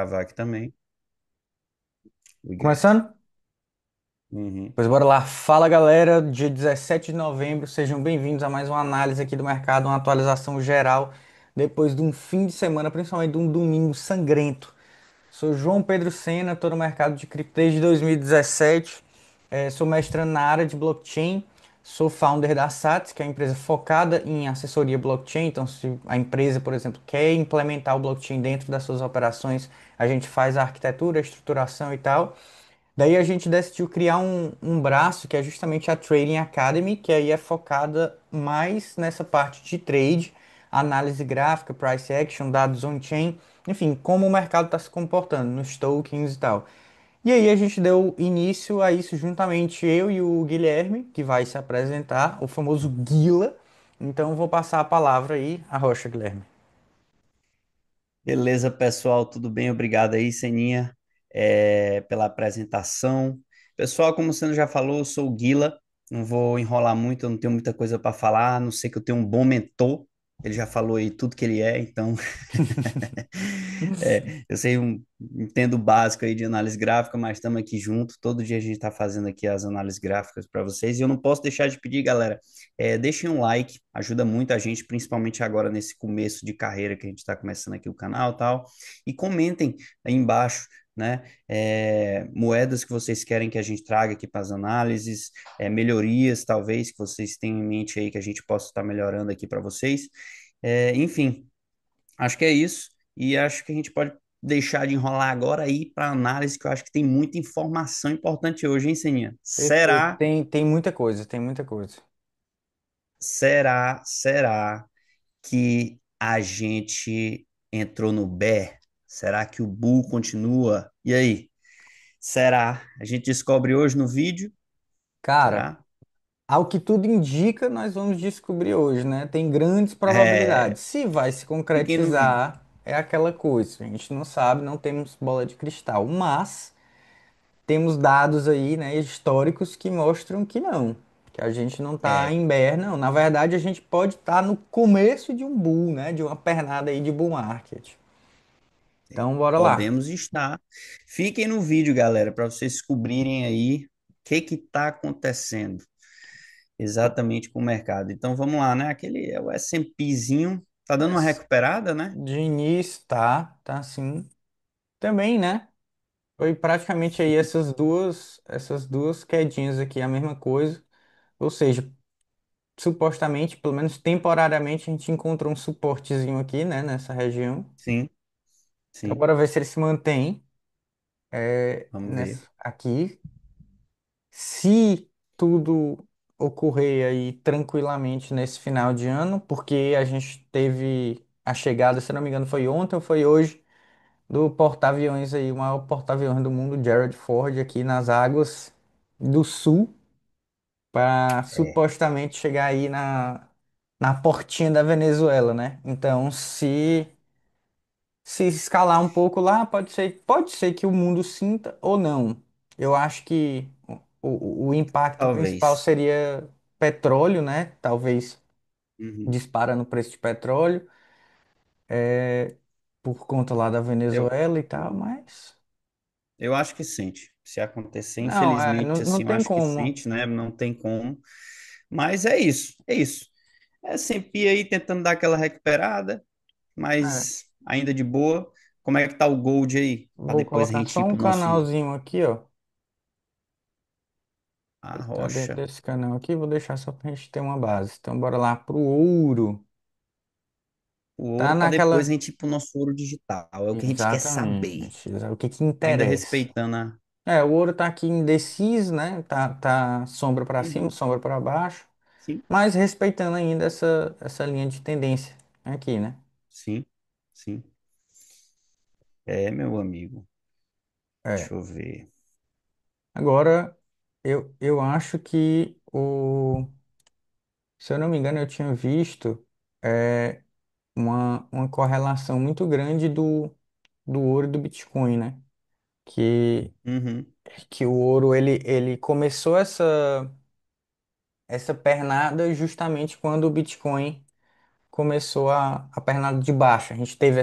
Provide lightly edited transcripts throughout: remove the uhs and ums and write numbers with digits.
gravar aqui também. We good. Começando? Uhum. Pois bora lá. Fala galera, dia 17 de novembro, sejam bem-vindos a mais uma análise aqui do mercado, uma atualização geral depois de um fim de semana, principalmente de um domingo sangrento. Sou João Pedro Sena, estou no mercado de cripto desde 2017, sou mestrando na área de blockchain, sou founder da Sats, que é uma empresa focada em assessoria blockchain. Então, se a empresa, por exemplo, quer implementar o blockchain dentro das suas operações, a gente faz a arquitetura, a estruturação e tal. Daí a gente decidiu criar um braço que é justamente a Trading Academy, que aí é focada mais nessa parte de trade, análise gráfica, price action, dados on-chain, enfim, como o mercado está se comportando nos tokens e tal. E aí a gente deu início a isso juntamente eu e o Guilherme, que vai se apresentar, o famoso Guila. Então eu vou passar a palavra aí à Rocha, Guilherme. Beleza, pessoal, tudo bem? Obrigado aí, Seninha, pela apresentação. Pessoal, como você já falou, eu sou o Guila, não vou enrolar muito, eu não tenho muita coisa para falar, a não ser que eu tenha um bom mentor. Ele já falou aí tudo que ele é, então eu sei, entendo o básico aí de análise gráfica, mas estamos aqui junto. Todo dia a gente está fazendo aqui as análises gráficas para vocês. E eu não posso deixar de pedir, galera, deixem um like, ajuda muito a gente, principalmente agora nesse começo de carreira que a gente está começando aqui o canal e tal. E comentem aí embaixo, né? Moedas que vocês querem que a gente traga aqui para as análises, melhorias talvez que vocês tenham em mente aí que a gente possa estar melhorando aqui para vocês. Enfim, acho que é isso. E acho que a gente pode deixar de enrolar agora aí para análise, que eu acho que tem muita informação importante hoje, hein, Seninha? Perfeito. Será, Tem muita coisa, tem muita coisa. será que a gente entrou no bear? Será que o bull continua? E aí? Será? A gente descobre hoje no vídeo? Cara, Será? ao que tudo indica, nós vamos descobrir hoje, né? Tem grandes É, probabilidades. Se vai se fiquem no vídeo. concretizar, é aquela coisa. A gente não sabe, não temos bola de cristal, mas temos dados aí, né, históricos que mostram que não, que a gente não tá É, em bear, não. Na verdade, a gente pode estar no começo de um bull, né? De uma pernada aí de bull market. Então, bora lá. podemos estar. Fiquem no vídeo, galera, para vocês descobrirem aí o que está acontecendo exatamente com o mercado. Então vamos lá, né? Aquele é o S&Pzinho tá dando uma Mas recuperada, né? de início, tá assim. Também, né? Foi praticamente aí essas duas quedinhas aqui, a mesma coisa. Ou seja, supostamente, pelo menos temporariamente, a gente encontrou um suportezinho aqui, né, nessa região. Sim, Então, sim. bora ver se ele se mantém Vamos ver. nessa aqui. Se tudo ocorrer aí tranquilamente nesse final de ano, porque a gente teve a chegada, se não me engano, foi ontem ou foi hoje, do porta-aviões aí, o maior porta-aviões do mundo, Gerald Ford, aqui nas águas do sul, para É, supostamente chegar aí na portinha da Venezuela, né? Então, se escalar um pouco lá, pode ser que o mundo sinta ou não. Eu acho que o impacto principal talvez. seria petróleo, né? Talvez Uhum. dispara no preço de petróleo, por conta lá da Eu, Venezuela e tal, uhum. mas Eu acho que sente. Se acontecer, não, não, infelizmente, não assim, eu tem acho que como. sente, né? Não tem como. Mas é isso, é isso. É sempre aí tentando dar aquela recuperada, É, mas ainda de boa. Como é que tá o Gold aí? Para vou depois a colocar gente só ir um pro nosso canalzinho aqui, ó. a Ele tá dentro rocha. desse canal aqui, vou deixar só pra gente ter uma base. Então, bora lá pro ouro. O Tá ouro para depois a naquela. gente ir pro nosso ouro digital. É o que a gente quer saber. Exatamente. O que que Ainda interessa? respeitando a. É, o ouro tá aqui indeciso, né? Tá sombra para cima, Uhum. sombra para baixo, Sim, mas respeitando ainda essa linha de tendência aqui, né? sim, sim. É, meu amigo. É. Deixa eu ver. Agora, eu acho que se eu não me engano, eu tinha visto é, uma correlação muito grande do ouro e do Bitcoin, né? Que, Uhum. que o ouro ele começou essa pernada justamente quando o Bitcoin começou a pernada de baixo. A gente teve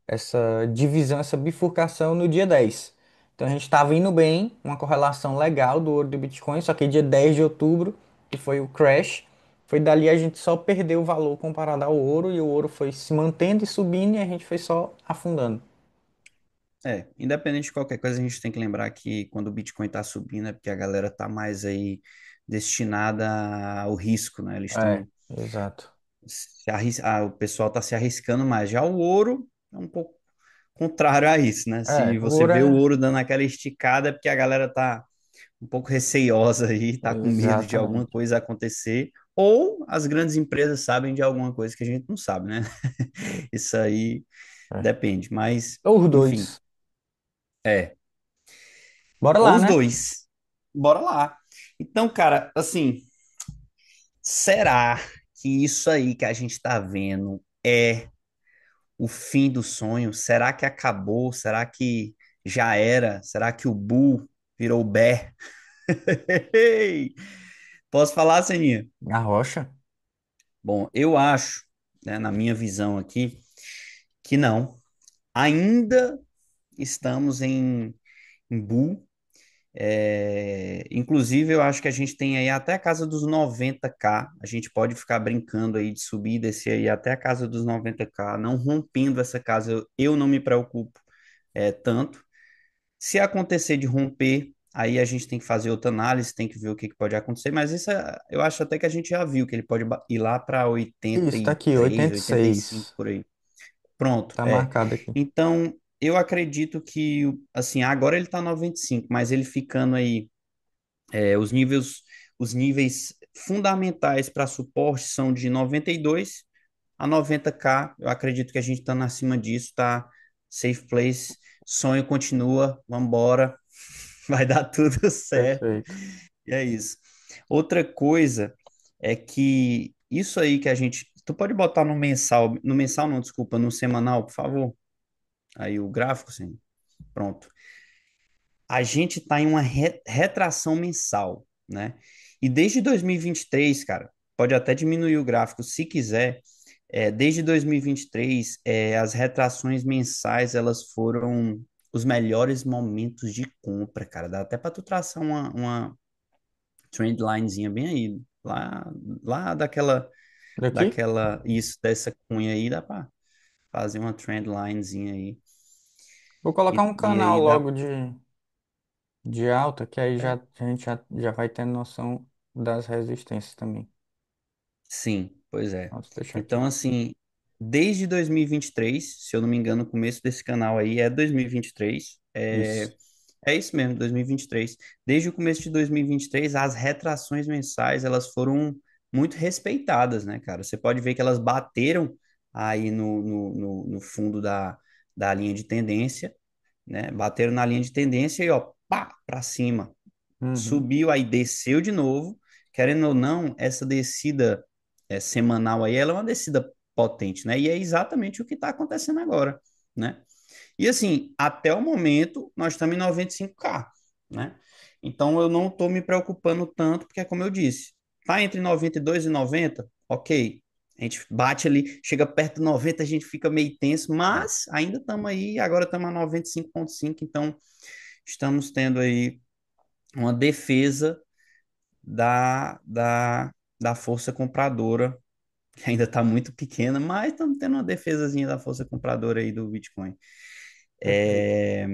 essa divisão, essa bifurcação no dia 10. Então a gente estava indo bem, uma correlação legal do ouro e do Bitcoin, só que dia 10 de outubro, que foi o crash, foi dali a gente só perdeu o valor comparado ao ouro e o ouro foi se mantendo e subindo e a gente foi só afundando. Independente de qualquer coisa, a gente tem que lembrar que quando o Bitcoin está subindo é porque a galera tá mais aí destinada ao risco, né? Eles É, estão exato. o pessoal está se arriscando mais. Já o ouro é um pouco contrário a isso, né? Se O você ouro vê o é. ouro dando aquela esticada, é porque a galera tá um pouco receiosa aí, tá com medo de alguma Exatamente. coisa acontecer, ou as grandes empresas sabem de alguma coisa que a gente não sabe, né? Isso aí É. depende, mas Os enfim, dois. é. Bora Ou lá, os né? dois. Bora lá. Então, cara, assim, será que isso aí que a gente tá vendo é o fim do sonho? Será que acabou? Será que já era? Será que o Bull virou o Bear? Posso falar, Seninha? A rocha. Bom, eu acho, né, na minha visão aqui, que não. Ainda estamos em Bull. Inclusive, eu acho que a gente tem aí até a casa dos 90K. A gente pode ficar brincando aí de subir e descer aí até a casa dos 90K, não rompendo essa casa. Eu não me preocupo tanto. Se acontecer de romper, aí a gente tem que fazer outra análise, tem que ver o que que pode acontecer. Mas isso eu acho até que a gente já viu que ele pode ir lá para Isso, tá aqui, 83, 85 86. por aí. Pronto, Tá é. marcado aqui. Então, eu acredito que, assim, agora ele tá 95, mas ele ficando aí, é, os níveis, os níveis fundamentais para suporte são de 92 a 90K. Eu acredito que a gente estando acima disso, tá safe place, sonho continua, vambora, vai dar tudo certo. Perfeito. E é isso. Outra coisa é que isso aí que a gente. Tu pode botar no mensal não, desculpa, no semanal, por favor. Aí o gráfico, sim. Pronto. A gente está em uma retração mensal, né? E desde 2023, cara, pode até diminuir o gráfico se quiser. Desde 2023, as retrações mensais elas foram os melhores momentos de compra, cara. Dá até para tu traçar uma trend linezinha bem aí, lá Daqui? isso dessa cunha aí, dá para fazer uma trend linezinha aí. Vou colocar um E canal aí dá. logo de alta, que aí já, é, a gente já vai ter noção das resistências também. Sim, pois é. Vamos deixar aqui. Então, assim, desde 2023, se eu não me engano, o começo desse canal aí é 2023. Isso. É isso mesmo, 2023. Desde o começo de 2023, as retrações mensais, elas foram muito respeitadas, né, cara? Você pode ver que elas bateram aí no fundo da linha de tendência, né? Bateram na linha de tendência e, ó, pá, pra cima. Uhum. Subiu, aí desceu de novo. Querendo ou não, essa descida semanal aí, ela é uma descida potente, né? E é exatamente o que está acontecendo agora, né? E assim, até o momento, nós estamos em 95K, né? Então eu não estou me preocupando tanto, porque é como eu disse, tá entre 92 e 90, ok. A gente bate ali, chega perto de 90, a gente fica meio tenso, É. mas ainda estamos aí, agora estamos a 95,5, então estamos tendo aí uma defesa da, da, da força compradora, que ainda está muito pequena, mas estamos tendo uma defesazinha da força compradora aí do Bitcoin. Perfeito. É,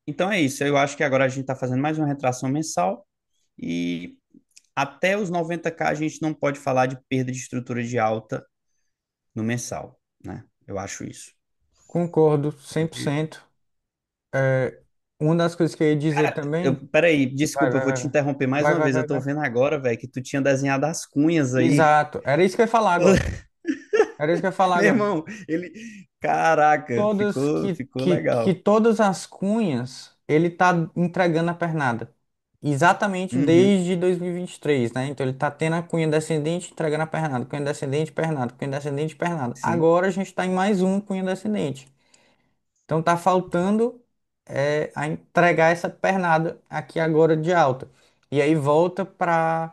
então é isso, eu acho que agora a gente está fazendo mais uma retração mensal e até os 90K a gente não pode falar de perda de estrutura de alta no mensal, né? Eu acho isso. Concordo 100%. É, uma das coisas que eu ia dizer também. Peraí, Vai, desculpa, eu vai, vou vai, te vai. interromper mais Vai, uma vai, vez. Eu vai, tô vai. vendo agora, velho, que tu tinha desenhado as cunhas aí. Exato. Era isso que eu ia falar agora. Era isso que eu ia falar Meu agora. irmão, ele. Caraca, Todas ficou que legal. todas as cunhas ele tá entregando a pernada. Exatamente Uhum, desde 2023, né? Então ele tá tendo a cunha descendente entregando a pernada, cunha descendente, pernada, cunha descendente, pernada. sim. Agora a gente tá em mais um cunha descendente. Então tá faltando a entregar essa pernada aqui agora de alta. E aí volta para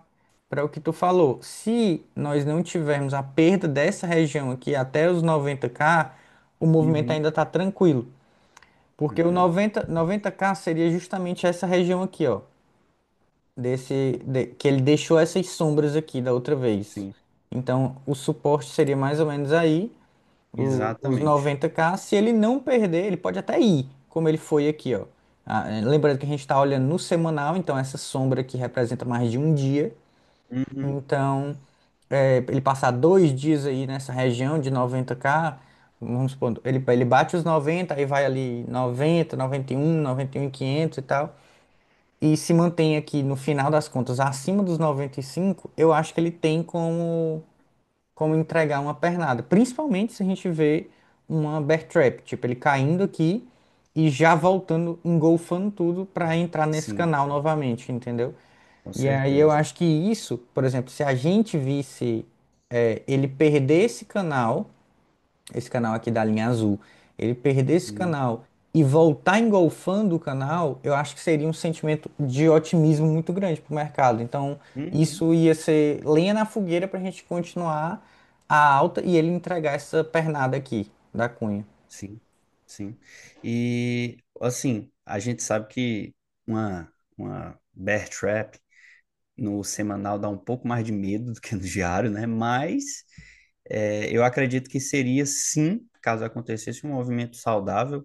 o que tu falou. Se nós não tivermos a perda dessa região aqui até os 90K, o movimento Uhum. ainda está tranquilo. Porque o Uhum. 90K seria justamente essa região aqui, ó. Que ele deixou essas sombras aqui da outra vez. Sim, Então, o suporte seria mais ou menos aí, os exatamente. 90K. Se ele não perder, ele pode até ir, como ele foi aqui, ó. Lembrando que a gente está olhando no semanal, então essa sombra aqui representa mais de um dia. Uhum. Então, ele passar 2 dias aí nessa região de 90K, vamos supor, ele bate os 90, aí vai ali 90, 91, 91.500 e tal, e se mantém aqui no final das contas acima dos 95, eu acho que ele tem como entregar uma pernada, principalmente se a gente vê uma bear trap, tipo ele caindo aqui e já voltando, engolfando tudo para entrar nesse Sim, canal novamente, entendeu? com E aí eu certeza. acho que isso, por exemplo, se a gente visse ele perder esse canal aqui da linha azul, ele perder esse Uhum. canal e voltar engolfando o canal, eu acho que seria um sentimento de otimismo muito grande para o mercado. Então, Uhum. isso ia ser lenha na fogueira para a gente continuar a alta e ele entregar essa pernada aqui da Cunha. Sim, sim. E, assim, a gente sabe que uma bear trap no semanal dá um pouco mais de medo do que no diário, né? Mas eu acredito que seria, sim, caso acontecesse um movimento saudável,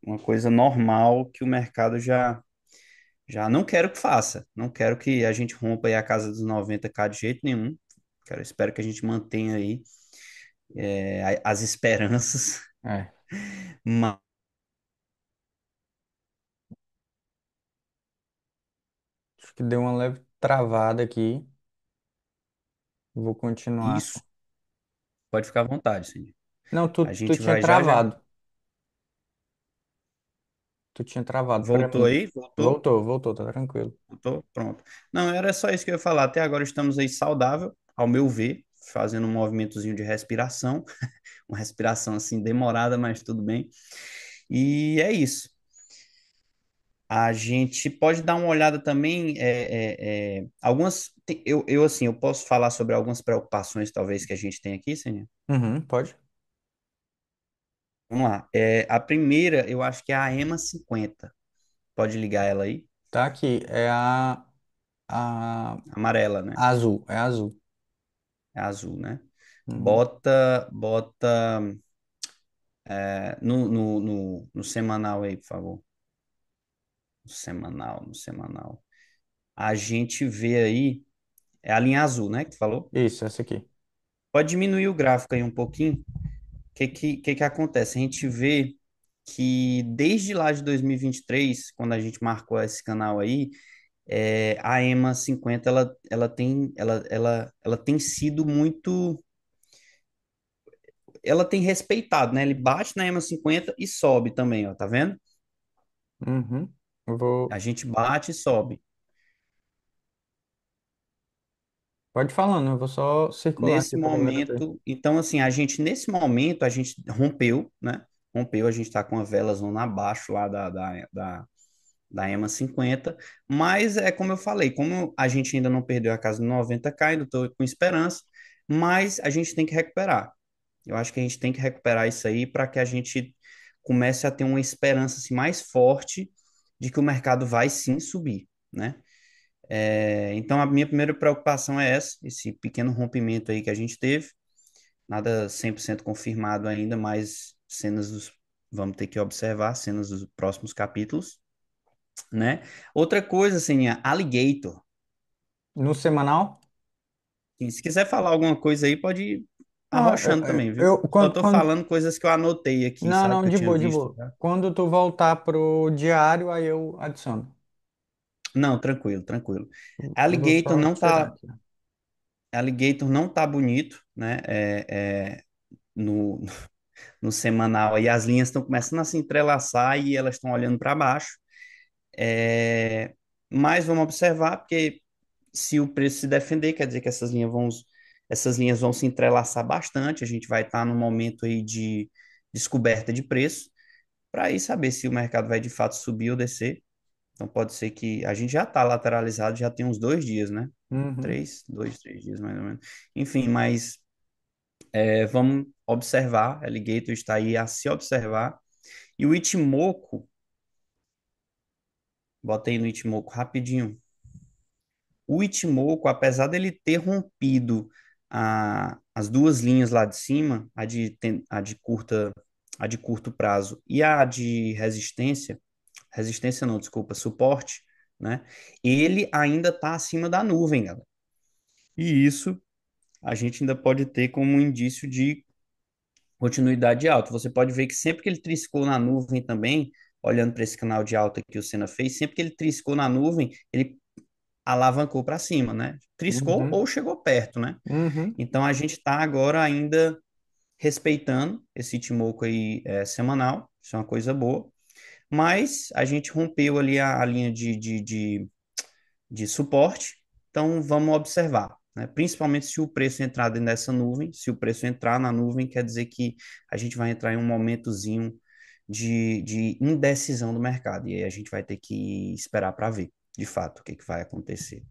uma coisa normal que o mercado já não quero que faça. Não quero que a gente rompa aí a casa dos 90K de jeito nenhum. Espero que a gente mantenha aí as esperanças. É, Mas acho que deu uma leve travada aqui. Vou continuar. isso, pode ficar à vontade, Cindy. Não, tu, A tu gente tinha vai já já. travado. Tu tinha travado para Voltou mim. aí? Voltou? Voltou, tá tranquilo. Voltou? Pronto. Não, era só isso que eu ia falar. Até agora estamos aí saudável, ao meu ver, fazendo um movimentozinho de respiração, uma respiração assim demorada, mas tudo bem. E é isso. A gente pode dar uma olhada também, assim, eu posso falar sobre algumas preocupações talvez que a gente tem aqui, Senhor? Uhum, pode. Vamos lá. A primeira, eu acho que é a EMA 50. Pode ligar ela aí. Tá aqui, é a Amarela, né? azul, é azul. É azul, né? Uhum. Bota no semanal aí, por favor. No semanal. A gente vê aí, é a linha azul, né, que tu falou? Isso, essa aqui. Pode diminuir o gráfico aí um pouquinho. O que que acontece? A gente vê que desde lá de 2023, quando a gente marcou esse canal aí, a EMA 50 ela tem sido muito, ela tem respeitado, né? Ele bate na EMA 50 e sobe também, ó, tá vendo? Uhum. Eu vou. A gente bate e sobe. Pode ir falando, eu vou só circular Nesse aqui pra galera ver. momento, então assim, nesse momento, a gente rompeu, né? Rompeu, a gente está com a vela zona abaixo lá da EMA 50, mas é como eu falei, como a gente ainda não perdeu a casa no 90K, ainda estou com esperança, mas a gente tem que recuperar. Eu acho que a gente tem que recuperar isso aí para que a gente comece a ter uma esperança assim, mais forte de que o mercado vai sim subir, né? Então, a minha primeira preocupação é essa, esse pequeno rompimento aí que a gente teve, nada 100% confirmado ainda, mas vamos ter que observar cenas dos próximos capítulos, né? Outra coisa, assim, Alligator. No semanal? E se quiser falar alguma coisa aí, pode ir Não, arrochando também, viu? Só quando, tô quando. falando coisas que eu anotei aqui, Não, sabe? não, Que eu de tinha boa, de visto boa. já. Quando tu voltar pro diário, aí eu adiciono. Não, tranquilo, tranquilo. Eu vou Alligator só não tirar tá, aqui. Alligator não tá bonito, né? No, no semanal aí as linhas estão começando a se entrelaçar e elas estão olhando para baixo. É, mas vamos observar, porque se o preço se defender, quer dizer que essas linhas vão se entrelaçar bastante. A gente vai estar num momento aí de descoberta de preço, para aí saber se o mercado vai de fato subir ou descer. Então pode ser que a gente já está lateralizado, já tem uns 2 dias, né? Uhum. 2, 3 dias mais ou menos. Enfim, mas vamos observar, Alligator está aí a se observar. E o Ichimoku, botei no Ichimoku rapidinho. O Ichimoku, apesar dele ter rompido as duas linhas lá de cima, a de curto prazo e a de resistência não, desculpa, suporte, né? Ele ainda está acima da nuvem, galera. E isso a gente ainda pode ter como um indício de continuidade de alta. Você pode ver que sempre que ele triscou na nuvem também, olhando para esse canal de alta que o Senna fez, sempre que ele triscou na nuvem, ele alavancou para cima, né? Triscou Uhum, ou chegou perto, né? uhum, Então a gente está agora ainda respeitando esse Ichimoku aí semanal, isso é uma coisa boa, mas a gente rompeu ali a linha de suporte, então vamos observar, né? Principalmente se o preço entrar dentro dessa nuvem, se o preço entrar na nuvem, quer dizer que a gente vai entrar em um momentozinho de indecisão do mercado, e aí a gente vai ter que esperar para ver, de fato, o que que vai acontecer.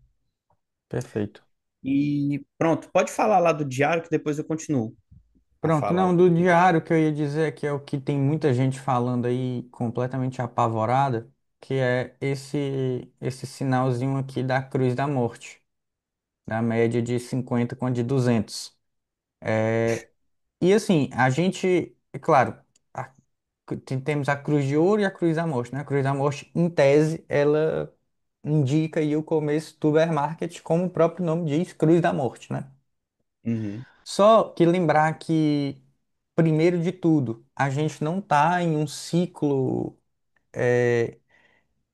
perfeito. E pronto, pode falar lá do diário que depois eu continuo a Pronto, falar não, aqui. do diário que eu ia dizer que é o que tem muita gente falando aí completamente apavorada, que é esse sinalzinho aqui da Cruz da Morte, da média de 50 com a de 200. E assim, a gente, é claro, a- temos a Cruz de Ouro e a Cruz da Morte, né? A Cruz da Morte, em tese, ela indica aí o começo do bear market, como o próprio nome diz, Cruz da Morte, né? Uhum, Só que lembrar que, primeiro de tudo, a gente não está em um ciclo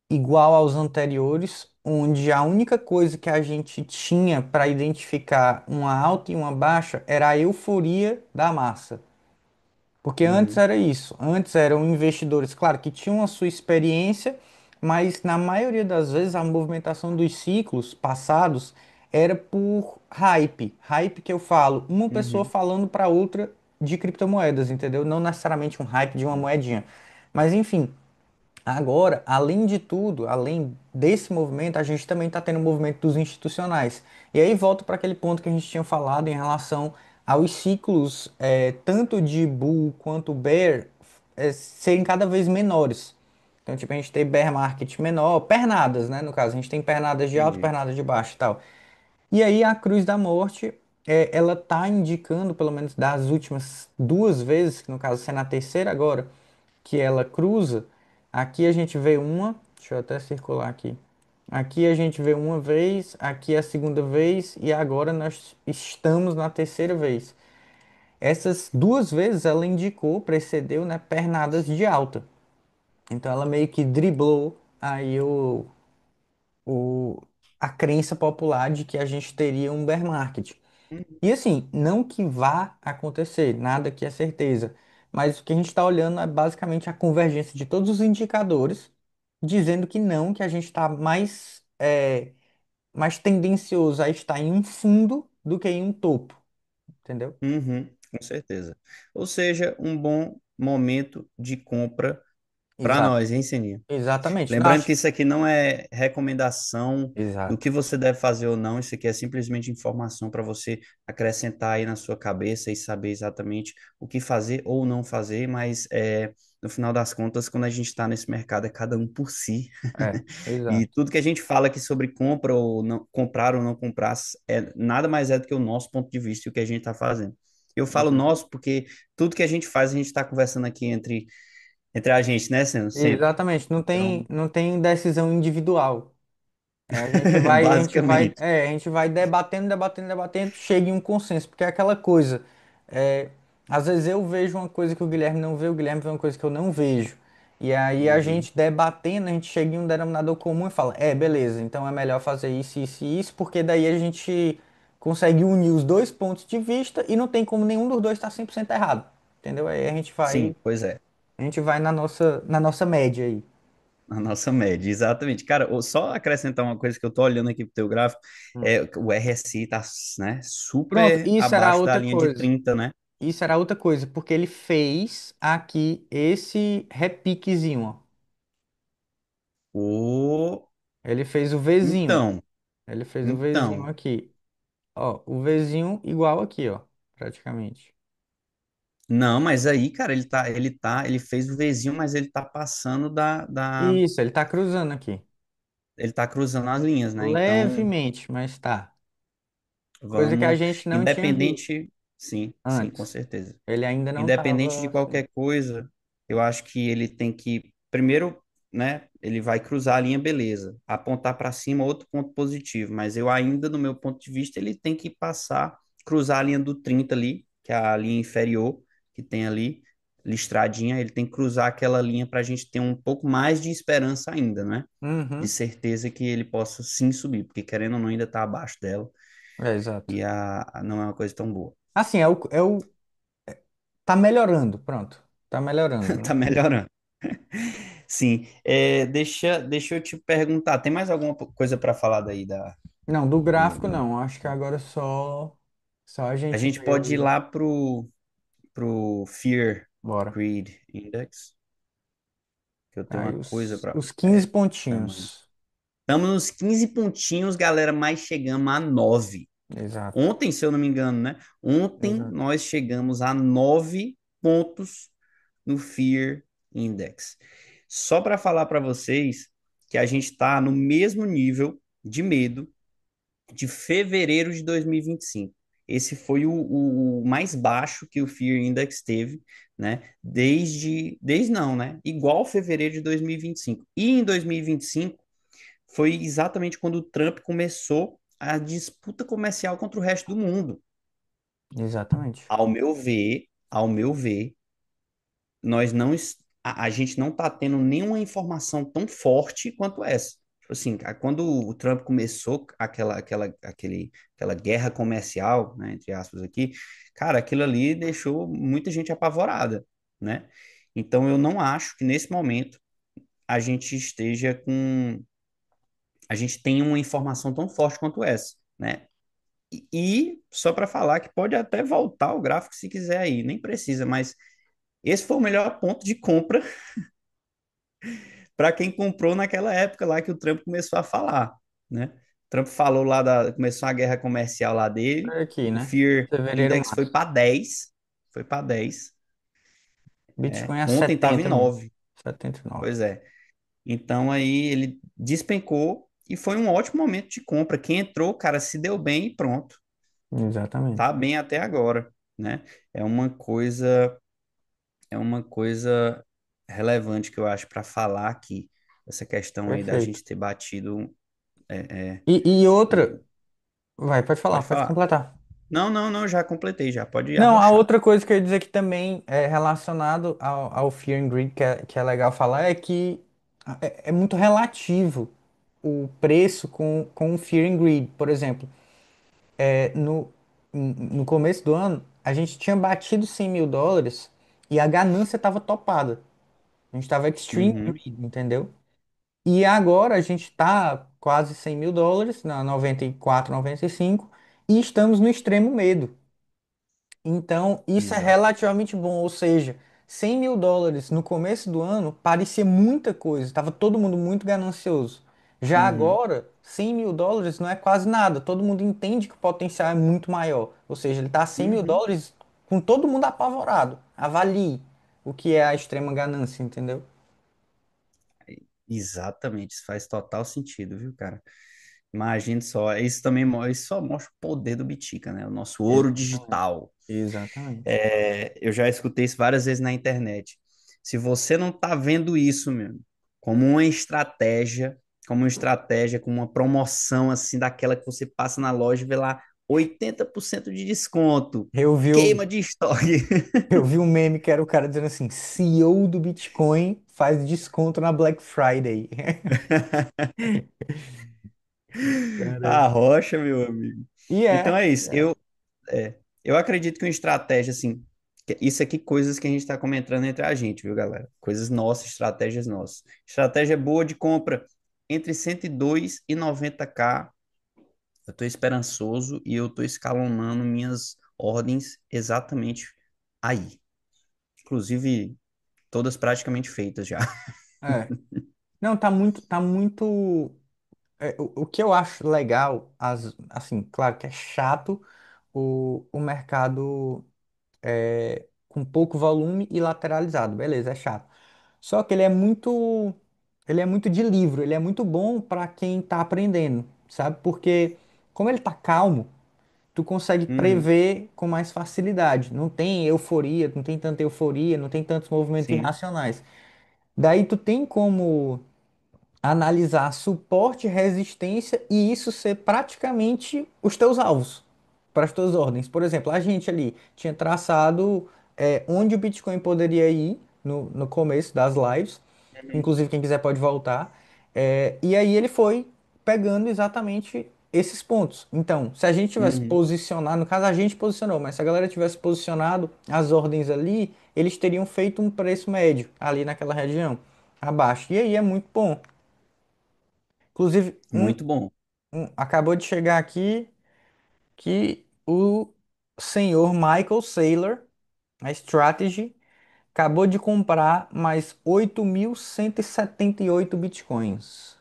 igual aos anteriores, onde a única coisa que a gente tinha para identificar uma alta e uma baixa era a euforia da massa. Porque antes uhum, era isso. Antes eram investidores, claro, que tinham a sua experiência, mas na maioria das vezes a movimentação dos ciclos passados era por hype. Hype que eu falo, uma pessoa uhum, falando para outra de criptomoedas, entendeu? Não necessariamente um hype de uma moedinha. Mas enfim, agora, além de tudo, além desse movimento, a gente também está tendo o movimento dos institucionais. E aí volto para aquele ponto que a gente tinha falado em relação aos ciclos, tanto de bull quanto bear, serem cada vez menores. Então, tipo, a gente tem bear market menor, pernadas, né? No caso, a gente tem pernadas de alto, entendi. pernadas de baixo e tal. E aí a Cruz da Morte, ela tá indicando, pelo menos das últimas duas vezes, que no caso é na terceira agora, que ela cruza, aqui a gente vê uma, deixa eu até circular aqui. Aqui a gente vê uma vez, aqui é a segunda vez e agora nós estamos na terceira vez. Essas duas vezes ela indicou, precedeu, né, pernadas de alta. Então ela meio que driblou aí o, a crença popular de que a gente teria um bear market. Uhum, E assim, não que vá acontecer, nada que é certeza, mas o que a gente está olhando é basicamente a convergência de todos os indicadores, dizendo que não, que a gente está mais tendencioso a estar em um fundo do que em um topo, entendeu? uhum, com certeza. Ou seja, um bom momento de compra para Exato. nós, hein, Seninha? Exatamente. Lembrando Acho. que isso aqui não é recomendação do Exato. que você deve fazer ou não, isso aqui é simplesmente informação para você acrescentar aí na sua cabeça e saber exatamente o que fazer ou não fazer, mas no final das contas, quando a gente está nesse mercado, é cada um por si. E Exato. tudo que a gente fala aqui sobre compra ou não, comprar ou não comprar, nada mais é do que o nosso ponto de vista e o que a gente está fazendo. Eu falo Uhum. nosso porque tudo que a gente faz, a gente está conversando aqui entre a gente, né, Senhor? Sempre. Exatamente. Não tem, Então, não tem decisão individual. basicamente. A gente vai debatendo, debatendo, debatendo, chega em um consenso, porque é aquela coisa. é, Às vezes eu vejo uma coisa que o Guilherme não vê, o Guilherme vê uma coisa que eu não vejo. E aí a Uhum. gente debatendo, a gente chega em um denominador comum e fala, beleza, então é melhor fazer isso, isso e isso, porque daí a gente consegue unir os dois pontos de vista e não tem como nenhum dos dois estar 100% errado. Entendeu? Aí Sim, pois é, a gente vai na nossa média aí. a nossa média, exatamente. Cara, só acrescentar uma coisa que eu tô olhando aqui pro teu gráfico, o RSI tá, né, Pronto, super isso era abaixo da outra linha de coisa. 30, né? Isso era outra coisa, porque ele fez aqui esse repiquezinho, ó. O... Ele fez o Vzinho. Então, Ele fez o Vzinho então, aqui. Ó, o Vzinho igual aqui, ó, praticamente. Não, mas aí, cara, ele fez o Vzinho, mas ele tá passando Isso, ele tá cruzando aqui. ele tá cruzando as linhas, né? Então, Levemente, mas tá. Coisa que a vamos, gente não tinha visto independente, sim, sim, com antes. certeza. Ele ainda não Independente de tava assim. qualquer coisa, eu acho que ele tem que, primeiro, né, ele vai cruzar a linha, beleza, apontar para cima, outro ponto positivo, mas eu ainda, no meu ponto de vista, ele tem que passar, cruzar a linha do 30 ali, que é a linha inferior que tem ali, listradinha, ele tem que cruzar aquela linha para a gente ter um pouco mais de esperança ainda, né? De Uhum. certeza que ele possa sim subir, porque querendo ou não, ainda está abaixo dela É, exato. e não é uma coisa tão boa. Assim, tá melhorando, pronto. Tá melhorando, né? Tá melhorando. Sim, deixa eu te perguntar, tem mais alguma coisa para falar daí Não, do gráfico do... não. Acho que agora só a A gente gente vê pode ir o. lá pro Fear Bora. Greed Index, que eu tenho Aí uma coisa para... os 15 Estamos pontinhos. nos 15 pontinhos, galera, mas chegamos a 9. Exato, Ontem, se eu não me engano, né? Ontem exato. nós chegamos a 9 pontos no Fear Index. Só para falar para vocês que a gente está no mesmo nível de medo de fevereiro de 2025. Esse foi o mais baixo que o Fear Index teve, né? Desde não, né? Igual fevereiro de 2025. E em 2025 foi exatamente quando o Trump começou a disputa comercial contra o resto do mundo. Exatamente. Ao meu ver, nós não a gente não está tendo nenhuma informação tão forte quanto essa. Tipo assim, quando o Trump começou aquela guerra comercial, né, entre aspas aqui, cara, aquilo ali deixou muita gente apavorada, né? Então eu não acho que nesse momento a gente esteja com a gente tenha uma informação tão forte quanto essa, né? E só para falar que pode até voltar o gráfico se quiser aí, nem precisa, mas esse foi o melhor ponto de compra para quem comprou naquela época lá que o Trump começou a falar, né? O Trump falou lá começou a guerra comercial lá dele, Foi aqui, o né? Fear Fevereiro, Index março. foi para 10. Bitcoin a Ontem estava em 70 mil. 9. 79. Pois é. Então aí ele despencou e foi um ótimo momento de compra. Quem entrou, cara, se deu bem e pronto. Exatamente. Tá bem até agora, né? É uma coisa é uma coisa relevante que eu acho para falar aqui, essa questão aí da Perfeito. gente ter batido E outra. o... Vai, pode falar, Pode pode falar. completar. Não, não, não, já completei, já pode Não, a arrochar. outra coisa que eu ia dizer que também é relacionado ao Fear and Greed, que é legal falar, é que é muito relativo o preço com o Fear and Greed. Por exemplo, no começo do ano, a gente tinha batido 100 mil dólares e a ganância estava topada. A gente estava extreme Uhum, greed, entendeu? E agora a gente está quase 100 mil dólares, na 94, 95, e estamos no extremo medo. Então, isso é exato. relativamente bom. Ou seja, 100 mil dólares no começo do ano parecia muita coisa, estava todo mundo muito ganancioso. Já Uhum, agora, 100 mil dólares não é quase nada, todo mundo entende que o potencial é muito maior. Ou seja, ele está a 100 mil uhum. dólares com todo mundo apavorado. Avalie o que é a extrema ganância, entendeu? Exatamente, isso faz total sentido, viu, cara? Imagine só, isso só mostra o poder do Bitica, né? O nosso ouro Exatamente. digital. Exatamente. Eu já escutei isso várias vezes na internet. Se você não tá vendo isso, meu, como uma estratégia, como uma promoção assim daquela que você passa na loja e vê lá 80% de desconto, Eu vi, o- queima de estoque. eu vi um meme que era o cara dizendo assim: CEO do Bitcoin faz desconto na Black Friday. A Cara. rocha, meu amigo. E Então é. é isso. Eu acredito que uma estratégia, assim, isso aqui, coisas que a gente está comentando entre a gente, viu, galera? Coisas nossas, estratégias nossas. Estratégia boa de compra entre 102 e 90K. Eu estou esperançoso e eu estou escalonando minhas ordens exatamente aí. Inclusive, todas praticamente feitas já. É. Não, tá muito. O que eu acho legal, assim, claro que é chato o mercado com pouco volume e lateralizado. Beleza, é chato. Só que ele é muito de livro, ele é muito bom para quem tá aprendendo, sabe? Porque como ele tá calmo, tu consegue Uhum, prever com mais facilidade. Não tem euforia, não tem tanta euforia, não tem tantos movimentos sim. irracionais. Daí tu tem como analisar suporte, resistência e isso ser praticamente os teus alvos para as tuas ordens. Por exemplo, a gente ali tinha traçado onde o Bitcoin poderia ir no começo das lives. Uhum, Inclusive, quem quiser pode voltar. E aí ele foi pegando exatamente esses pontos. Então, se a gente tivesse uhum. posicionado, no caso a gente posicionou, mas se a galera tivesse posicionado as ordens ali, eles teriam feito um preço médio ali naquela região abaixo. E aí é muito bom. Inclusive, Muito bom. acabou de chegar aqui que o senhor Michael Saylor, a Strategy, acabou de comprar mais 8.178 bitcoins.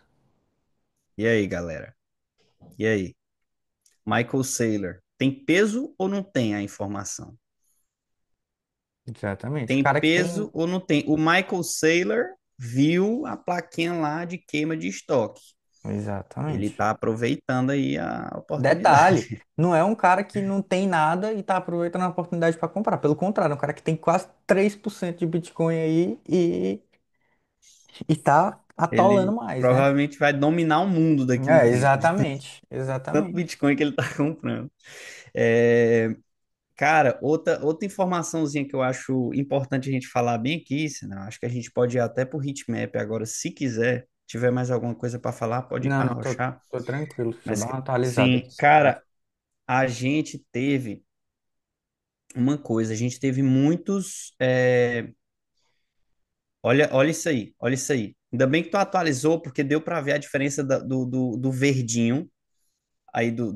E aí, galera? E aí? Michael Saylor, tem peso ou não tem a informação? Exatamente. O Tem cara que peso tem. ou não tem? O Michael Saylor viu a plaquinha lá de queima de estoque. Ele Exatamente. está aproveitando aí a Detalhe, oportunidade. não é um cara que não tem nada e tá aproveitando a oportunidade para comprar. Pelo contrário, é um cara que tem quase 3% de Bitcoin aí e tá atolando Ele mais, né? provavelmente vai dominar o mundo daqui a um É, tempo, de exatamente. tanto Exatamente. Bitcoin que ele está comprando. É, cara, outra informaçãozinha que eu acho importante a gente falar bem aqui, senão acho que a gente pode ir até pro Heatmap agora, se quiser. Tiver mais alguma coisa para falar, pode Não, não, arrochar. tô tranquilo. Só Mas dar uma atualizada aqui sim, só. cara, a gente teve uma coisa, a gente teve muitos. Olha isso aí, olha isso aí. Ainda bem que tu atualizou, porque deu para ver a diferença do verdinho aí do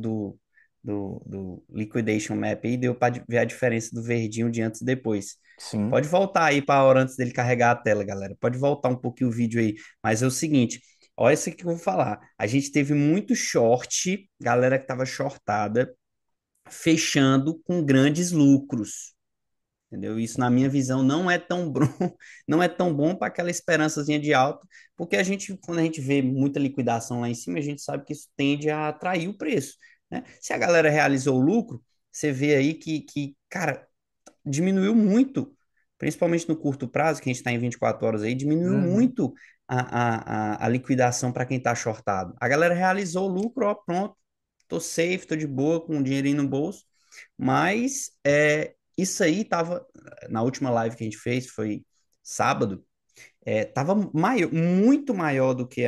Liquidation Map aí, deu para ver a diferença do verdinho de antes e depois. Sim. Pode voltar aí para a hora antes dele carregar a tela, galera. Pode voltar um pouquinho o vídeo aí. Mas é o seguinte, olha isso aqui que eu vou falar. A gente teve muito short, galera que estava shortada, fechando com grandes lucros. Entendeu? Isso, na minha visão, não é tão bom, não é tão bom para aquela esperançazinha de alta, porque a gente, quando a gente vê muita liquidação lá em cima, a gente sabe que isso tende a atrair o preço, né? Se a galera realizou o lucro, você vê aí cara, diminuiu muito, principalmente no curto prazo, que a gente está em 24 horas aí, diminuiu Uhum. muito a liquidação para quem está shortado. A galera realizou o lucro, ó, pronto, tô safe, tô de boa, com o dinheirinho no bolso, mas isso aí tava, na última live que a gente fez, foi sábado, tava maior, muito maior do que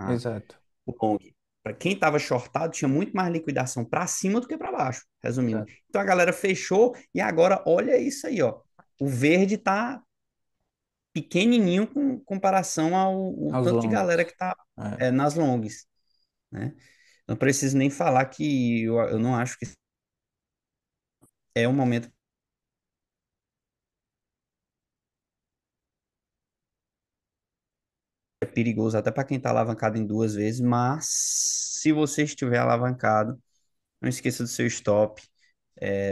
Exato. o long. Para quem estava shortado, tinha muito mais liquidação para cima do que para baixo, resumindo. Exato. Então a galera fechou e agora olha isso aí, ó. O verde tá pequenininho com comparação ao Aos tanto de galera longos. que tá É. nas longs, né? Não preciso nem falar que eu não acho que é um momento perigoso até para quem está alavancado em duas vezes, mas se você estiver alavancado, não esqueça do seu stop,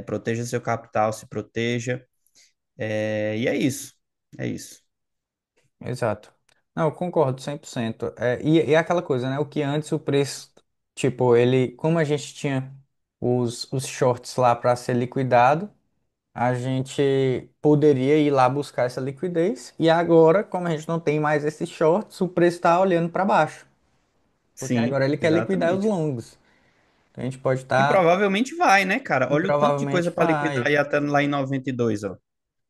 proteja seu capital, se proteja, e é isso, é isso. Exato. Não, eu concordo 100%. E é aquela coisa, né? O que antes o preço, tipo, ele, como a gente tinha os shorts lá para ser liquidado, a gente poderia ir lá buscar essa liquidez. E agora, como a gente não tem mais esses shorts, o preço está olhando para baixo. Porque Sim, agora ele quer liquidar os exatamente. longos. Então a gente pode E estar. provavelmente vai, né, cara? E Olha o tanto de provavelmente coisa para liquidar vai. aí até lá em 92, ó.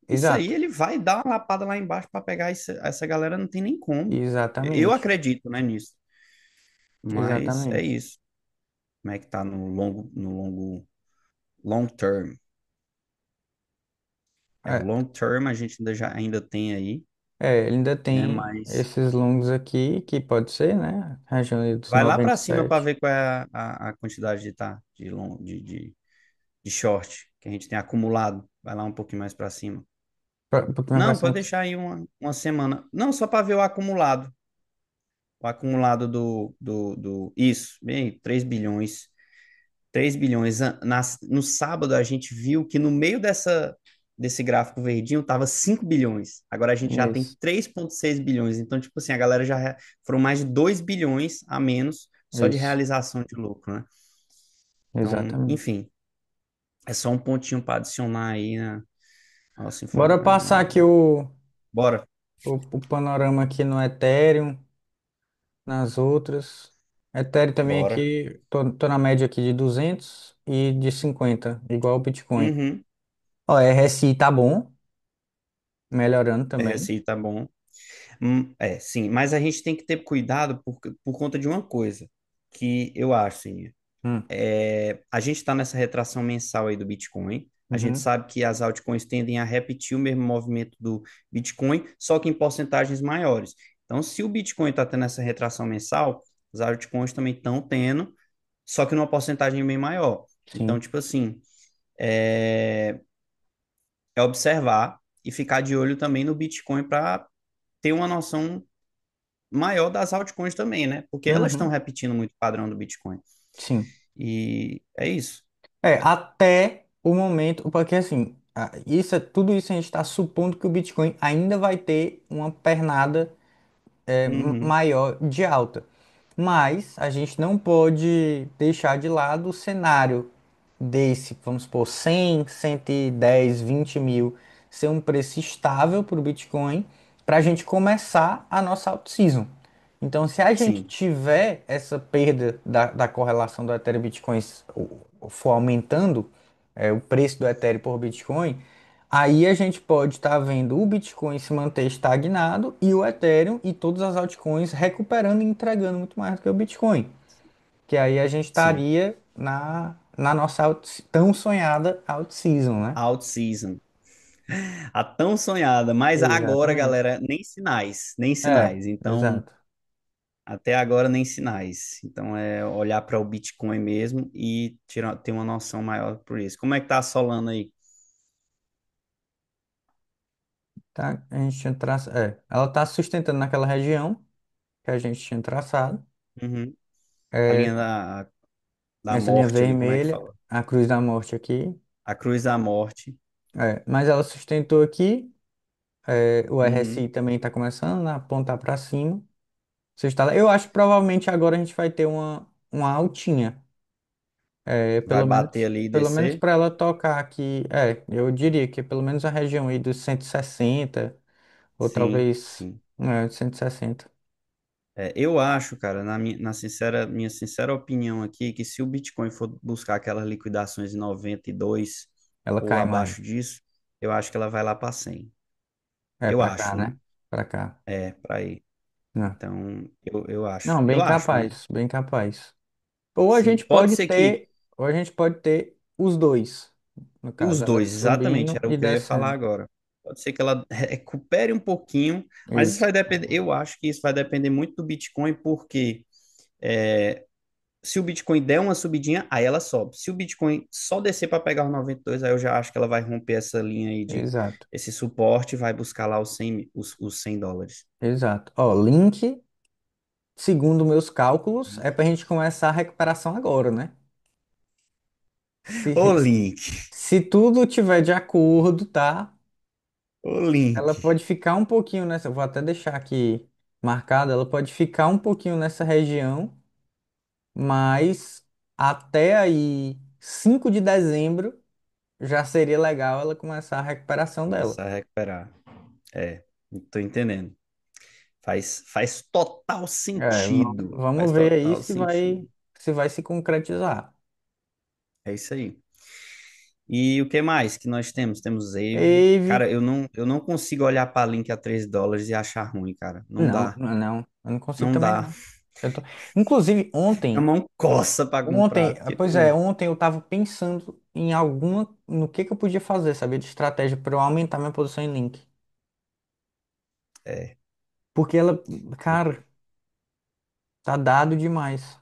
Isso aí Exato. ele vai dar uma lapada lá embaixo para pegar essa galera, não tem nem como. Eu Exatamente. acredito, né, nisso. Mas é Exatamente. isso. Como é que tá no longo, long term? O É, long term a gente ainda tem aí, ele ainda né? tem Mas esses longos aqui, que pode ser, né? Região aí dos vai lá noventa para e cima para sete ver qual é a quantidade de short que a gente tem acumulado. Vai lá um pouquinho mais para cima. Um pouquinho mais pra Não, cima. pode deixar aí uma semana. Não, só para ver o acumulado. O acumulado Isso, bem, 3 bilhões. 3 bilhões. No sábado a gente viu que no meio dessa. desse gráfico verdinho estava 5 bilhões. Agora a gente já tem Isso, 3,6 bilhões. Então, tipo assim, a galera foram mais de 2 bilhões a menos só de isso, realização de lucro, né? Então, exatamente. enfim, é só um pontinho para adicionar aí na nossa Bora passar aqui Bora. o panorama aqui no Ethereum, nas outras. Ethereum também Bora. aqui, tô na média aqui de 200 e de 50 igual o Bitcoin. Uhum. Ó, RSI tá bom, melhorando também. RSI tá bom. Sim, mas a gente tem que ter cuidado por conta de uma coisa que eu acho, assim, Hum, a gente está nessa retração mensal aí do Bitcoin. A gente uhum, sabe que as altcoins tendem a repetir o mesmo movimento do Bitcoin, só que em porcentagens maiores. Então, se o Bitcoin está tendo essa retração mensal, as altcoins também estão tendo, só que numa porcentagem bem maior. Então, sim. tipo assim, é, é observar e ficar de olho também no Bitcoin para ter uma noção maior das altcoins também, né? Porque elas estão Uhum, repetindo muito o padrão do Bitcoin. sim. E é isso. É, até o momento, porque assim, tudo isso a gente está supondo que o Bitcoin ainda vai ter uma pernada Uhum, maior de alta. Mas a gente não pode deixar de lado o cenário desse, vamos supor, 100, 110, 20 mil ser um preço estável para o Bitcoin para a gente começar a nossa out-season. Então, se a gente sim, tiver essa perda da correlação do Ethereum e Bitcoin for aumentando, o preço do Ethereum por Bitcoin, aí a gente pode estar vendo o Bitcoin se manter estagnado e o Ethereum e todas as altcoins recuperando e entregando muito mais do que o Bitcoin. Que aí a gente sim. estaria na nossa tão sonhada out-season, né? Out season. A tão sonhada, mas agora, Exatamente. galera, nem sinais, nem É, sinais. Então, exato. até agora, nem sinais. Então, é olhar para o Bitcoin mesmo e ter uma noção maior por isso. Como é que tá a Solana aí? Tá? A gente tinha ela está sustentando naquela região que a gente tinha traçado. Uhum. A É, linha da essa linha morte ali, como é que vermelha, fala? a cruz da morte aqui. A cruz da morte. Mas ela sustentou aqui. O Uhum. RSI também está começando a apontar para cima. Eu acho que provavelmente agora a gente vai ter uma altinha. Vai bater ali e Pelo menos descer? para ela tocar aqui. Eu diria que pelo menos a região aí dos 160, ou Sim, talvez sim. 160. Eu acho, cara, minha sincera opinião aqui, que se o Bitcoin for buscar aquelas liquidações em 92 Ela ou cai mais. abaixo disso, eu acho que ela vai lá para 100. É, Eu para cá, acho, né? né? Para cá. Para ir. Né? Então, eu acho. Não, Eu bem acho, né? capaz, bem capaz. Ou a Sim, gente pode pode ser que ter, ou a gente pode ter os dois. No os caso, ela dois, exatamente, subindo era o e que eu ia falar descendo. agora. Pode ser que ela recupere um pouquinho, mas isso Isso, vai depender, eu acho que isso vai depender muito do Bitcoin, porque é, se o Bitcoin der uma subidinha, aí ela sobe. Se o Bitcoin só descer para pegar os 92, aí eu já acho que ela vai romper essa linha aí de exato, esse suporte e vai buscar lá os US$ 100. exato. Ó, link, segundo meus cálculos, é para a gente começar a recuperação agora, né? Ô, Se, Link, se tudo tiver de acordo, tá? ô, Link. Ela pode ficar um pouquinho nessa, eu vou até deixar aqui marcado, ela pode ficar um pouquinho nessa região, mas até aí, 5 de dezembro, já seria legal ela começar a recuperação dela. Começar a recuperar. É, tô entendendo. Faz total sentido. Faz Vamos ver aí total sentido. se vai se concretizar. É isso aí. E o que mais que nós temos? Temos Eve. Eve, Cara, eu não consigo olhar para Link a US$ 3 e achar ruim, cara. Não não, dá. não, não, eu não consigo Não também dá. não. Eu tô... Inclusive, A mão coça para comprar. Porque, pô, ontem eu tava pensando em no que eu podia fazer, saber de estratégia para eu aumentar minha posição em link. é, Porque ela, cara, tá dado demais.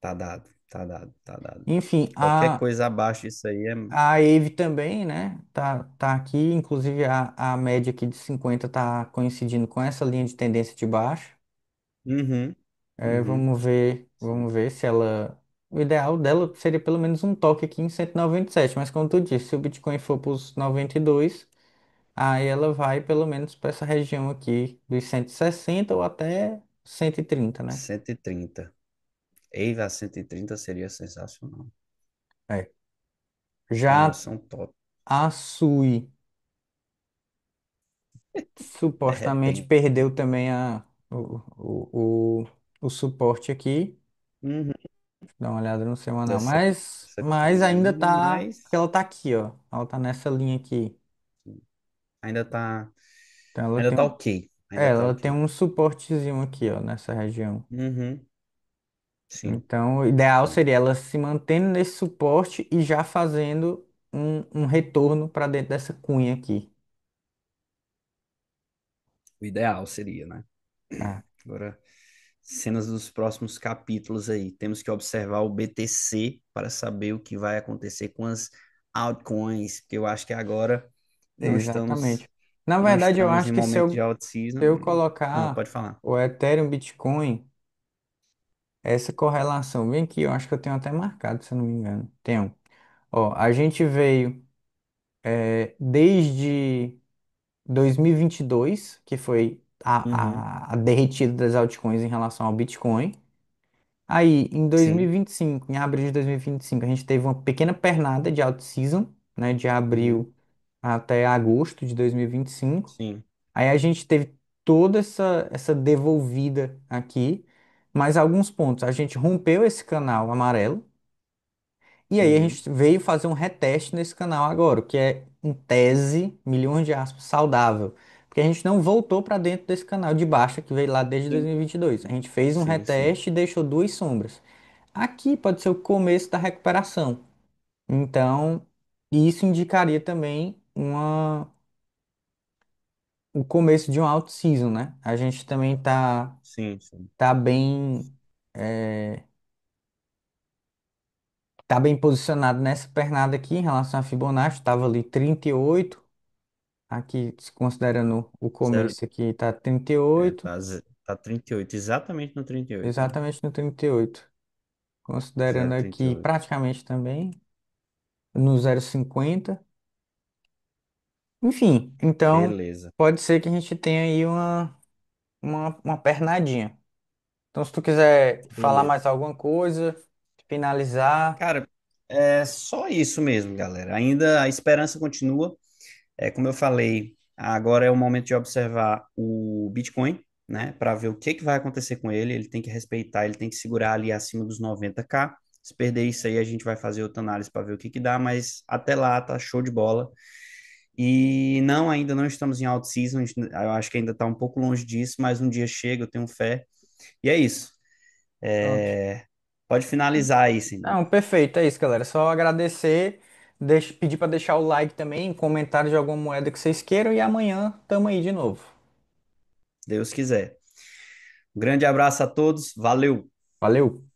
tá dado, tá dado, tá dado. Enfim, Qualquer coisa abaixo disso aí é. a Eve também, né? Tá aqui, inclusive a média aqui de 50 tá coincidindo com essa linha de tendência de baixo. Uhum, uhum. Vamos Sim. ver se ela. O ideal dela seria pelo menos um toque aqui em 197, mas como tu disse, se o Bitcoin for para os 92, aí ela vai pelo menos para essa região aqui dos 160 ou até 130, né? 130. EIVA 130 seria sensacional. É. Já Promoção top. a Sui De supostamente repente. perdeu também o suporte aqui. Uhum. Dá uma olhada no semanal, 17. mas ainda tá, porque Mas ela tá aqui, ó. Ela tá nessa linha aqui. ainda tá, Então ela ainda tem tá um, ok. Ainda tá ela tem ok. um suportezinho aqui, ó, nessa região. Uhum. Sim, Então, o ideal sim. seria ela se mantendo nesse suporte e já fazendo um retorno para dentro dessa cunha aqui. O ideal seria, né? Ah, Agora, cenas dos próximos capítulos aí. Temos que observar o BTC para saber o que vai acontecer com as altcoins, porque eu acho que agora não estamos exatamente. Na não verdade, eu estamos em acho que se momento de eu, se out-season. eu colocar Pode falar. o Ethereum Bitcoin, essa correlação, bem aqui, eu acho que eu tenho até marcado, se eu não me engano. Tenho. Ó, a gente veio desde 2022, que foi Uhum. a derretida das altcoins em relação ao Bitcoin. Aí, em Sim. 2025, em abril de 2025, a gente teve uma pequena pernada de alt-season, né, de Uhum. abril até agosto de 2025. Sim. Aí a gente teve toda essa devolvida aqui, mas alguns pontos. A gente rompeu esse canal amarelo, e aí a Uhum. gente veio fazer um reteste nesse canal agora, o que é, em tese, milhões de aspas, saudável. Porque a gente não voltou para dentro desse canal de baixa que veio lá desde Sim. 2022. A gente fez um Sim, sim. reteste e deixou duas sombras. Aqui pode ser o começo da recuperação. Então, isso indicaria também o começo de um alto season, né? A gente também Sim, sim. tá bem, é, tá bem posicionado nessa pernada aqui em relação a Fibonacci. Estava ali 38. Aqui, se considerando o Zero, começo aqui, tá 38. tá 38 exatamente no 38, né? Exatamente no 38. Considerando Zero trinta e aqui oito praticamente também no 0,50. Enfim, então Beleza. pode ser que a gente tenha aí uma pernadinha. Então, se tu quiser falar Beleza. mais alguma coisa, finalizar. Cara, é só isso mesmo, galera. Ainda a esperança continua. É como eu falei, agora é o momento de observar o Bitcoin, né, para ver o que que vai acontecer com ele. Ele tem que respeitar, ele tem que segurar ali acima dos 90K. Se perder isso aí, a gente vai fazer outra análise para ver o que que dá, mas até lá tá show de bola. E não, ainda não estamos em out season, eu acho que ainda está um pouco longe disso, mas um dia chega, eu tenho fé. E é isso. Pronto. É, pode finalizar aí, Senhor. Não, perfeito, é isso, galera. Só agradecer, pedir para deixar o like também, comentário de alguma moeda que vocês queiram e amanhã tamo aí de novo. Deus quiser. Um grande abraço a todos, valeu! Valeu!